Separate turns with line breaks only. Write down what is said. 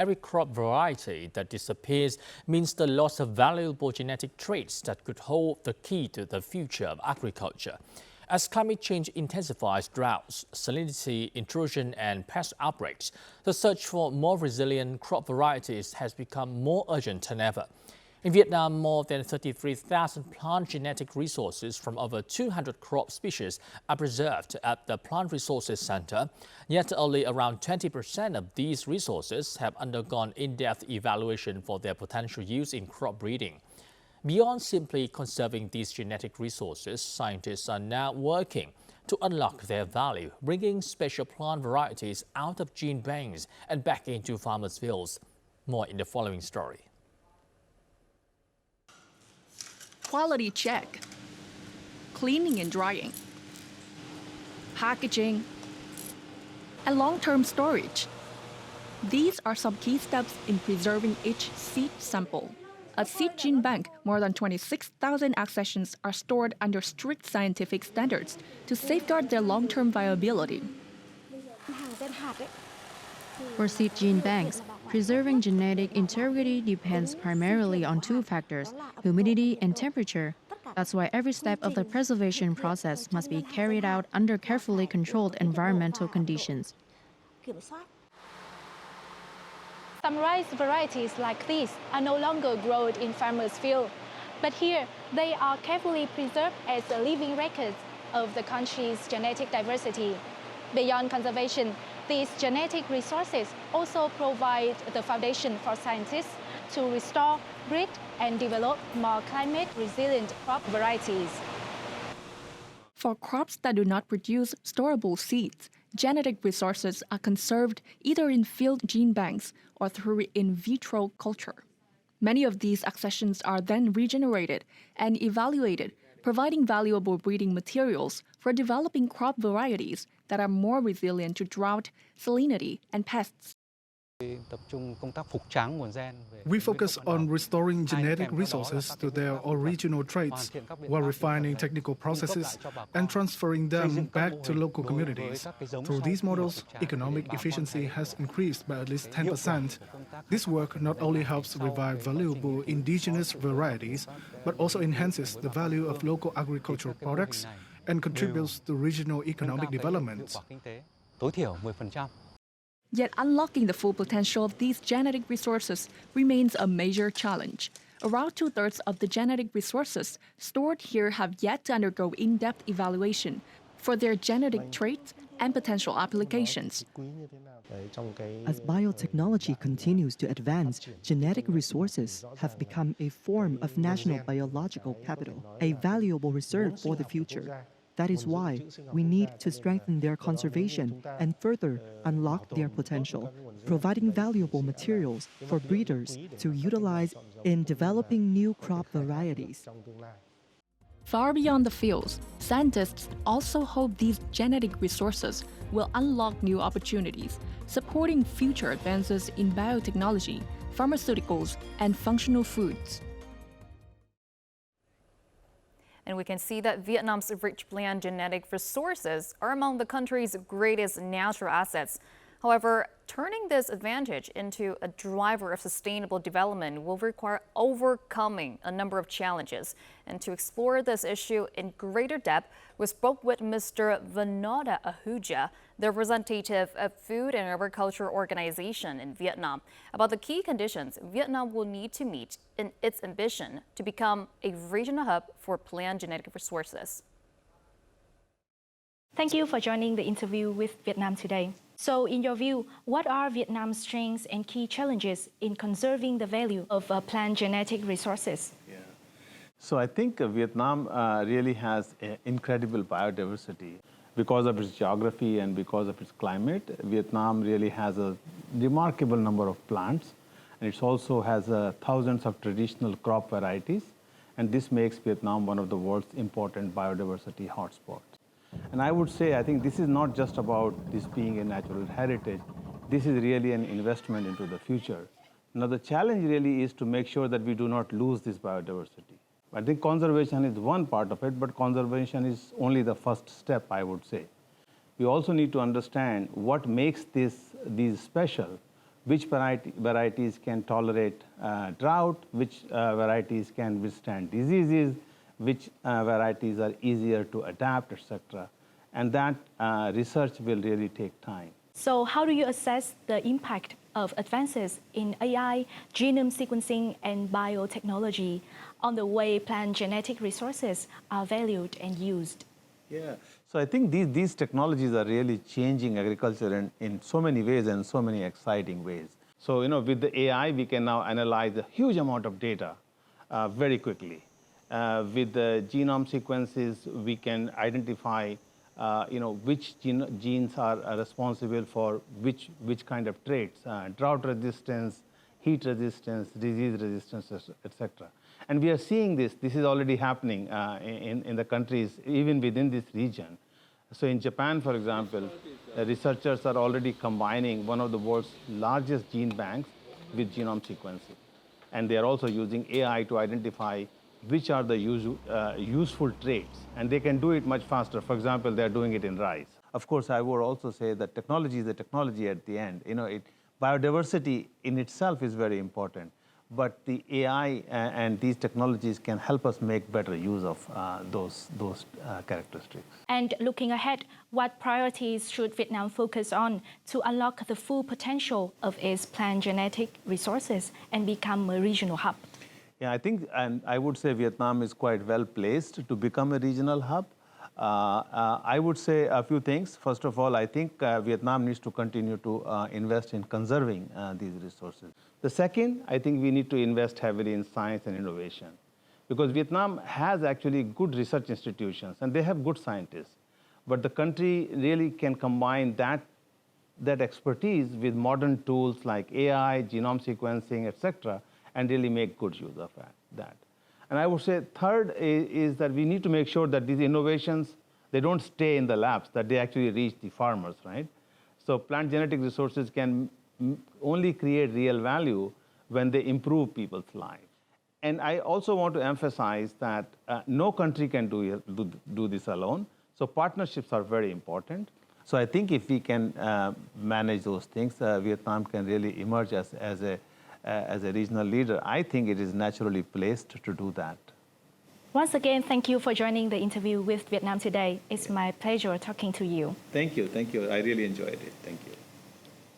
every crop variety that disappears means the loss of valuable genetic traits that could hold the key to the future of agriculture. As climate change intensifies droughts, salinity intrusion and pest outbreaks, the search for more resilient crop varieties has become more urgent than ever. In Vietnam, more than 33,000 plant genetic resources from over 200 crop species are preserved at the Plant Resources Center, yet only around 20% of these resources have undergone in-depth evaluation for their potential use in crop breeding. Beyond simply conserving these genetic resources, scientists are now working to unlock their value, bringing special plant varieties out of gene banks and back into farmers' fields. More in the following story.
Quality check, cleaning and drying, packaging, and long-term storage. These are some key steps in preserving each seed sample. At Seed Gene Bank, more than 26,000 accessions are stored under strict scientific standards to safeguard their long-term viability.
For seed gene banks, preserving genetic integrity depends primarily on two factors, humidity and temperature. That's why every step of the preservation process must be carried out under carefully controlled environmental conditions.
Some rice varieties like these are no longer grown in farmers' fields, but here they are carefully preserved as living records of the country's genetic diversity. Beyond conservation, these genetic resources also provide the foundation for scientists to restore, breed, and develop more climate-resilient crop varieties.
For crops that do not produce storable seeds, genetic resources are conserved either in field gene banks or through in vitro culture. Many of these accessions are then regenerated and evaluated, providing valuable breeding materials for developing crop varieties that are more resilient to drought, salinity, and pests.
We focus on restoring genetic resources to their original traits while refining technical processes and transferring them back to local communities. Through these models, economic efficiency has increased by at least 10%. This work not only helps revive valuable indigenous varieties, but also enhances the value of local agricultural products and contributes to regional economic development.
Yet unlocking the full potential of these genetic resources remains a major challenge. Around two-thirds of the genetic resources stored here have yet to undergo in-depth evaluation for their genetic traits and potential applications.
As biotechnology continues to advance, genetic resources have become a form of national biological capital, a valuable reserve for the future. That is why we need to strengthen their conservation and further unlock their potential, providing valuable materials for breeders to utilize in developing new crop varieties.
Far beyond the fields, scientists also hope these genetic resources will unlock new opportunities, supporting future advances in biotechnology, pharmaceuticals, and functional foods.
And we can see that Vietnam's rich plant genetic resources are among the country's greatest natural assets. However, turning this advantage into a driver of sustainable development will require overcoming a number of challenges. And to explore this issue in greater depth, we spoke with Mr. Vinoda Ahuja, the representative of Food and Agriculture Organization in Vietnam, about the key conditions Vietnam will need to meet in its ambition to become a regional hub for plant genetic resources.
Thank you for joining the interview with Vietnam today. So in your view, what are Vietnam's strengths and key challenges in conserving the value of plant genetic resources?
So I think Vietnam really has incredible biodiversity. Because of its geography and because of its climate, Vietnam really has a remarkable number of plants. And it also has thousands of traditional crop varieties. And this makes Vietnam one of the world's important biodiversity hotspots. And I would say, I think this is not just about this being a natural heritage. This is really an investment into the future. Now, the challenge really is to make sure that we do not lose this biodiversity. I think conservation is one part of it, but conservation is only the first step, I would say. We also need to understand what makes these special which varieties can tolerate drought, which varieties can withstand diseases, which varieties are easier to adapt, etc. And that research will really take time.
So how do you assess the impact of advances in AI, genome sequencing, and biotechnology on the way plant genetic resources are valued and used?
Yeah, so I think these technologies are really changing agriculture in so many ways and so many exciting ways. So, with the AI, we can now analyze a huge amount of data very quickly. With the genome sequences, we can identify which genes are responsible for which kind of traits, drought resistance, heat resistance, disease resistance, etc. And we are seeing this is already happening in the countries, even within this region. So in Japan, for example, researchers are already combining one of the world's largest gene banks with genome sequencing. And they are also using AI to identify which are the useful traits, and they can do it much faster. For example, they're doing it in rice. Of course, I would also say that technology is a technology at the end. Biodiversity in itself is very important, but the AI and these technologies can help us make better use of those characteristics.
And looking ahead, what priorities should Vietnam focus on to unlock the full potential of its plant genetic resources and become a regional hub?
Yeah, I think, and I would say Vietnam is quite well placed to become a regional hub. I would say a few things. First of all, I think Vietnam needs to continue to invest in conserving these resources. The second, I think we need to invest heavily in science and innovation, because Vietnam has actually good research institutions and they have good scientists. But the country really can combine that expertise with modern tools like AI, genome sequencing, etc., and really make good use of that. And I would say third is that we need to make sure that these innovations, they don't stay in the labs, that they actually reach the farmers, right? So plant genetic resources can only create real value when they improve people's lives. And I also want to emphasize that no country can do this alone. So partnerships are very important. So I think if we can manage those things, Vietnam can really emerge as a regional leader. I think it is naturally placed to do that.
Once again, thank you for joining the interview with Vietnam Today. It's my pleasure talking to you.
Thank you. I really enjoyed it. Thank you.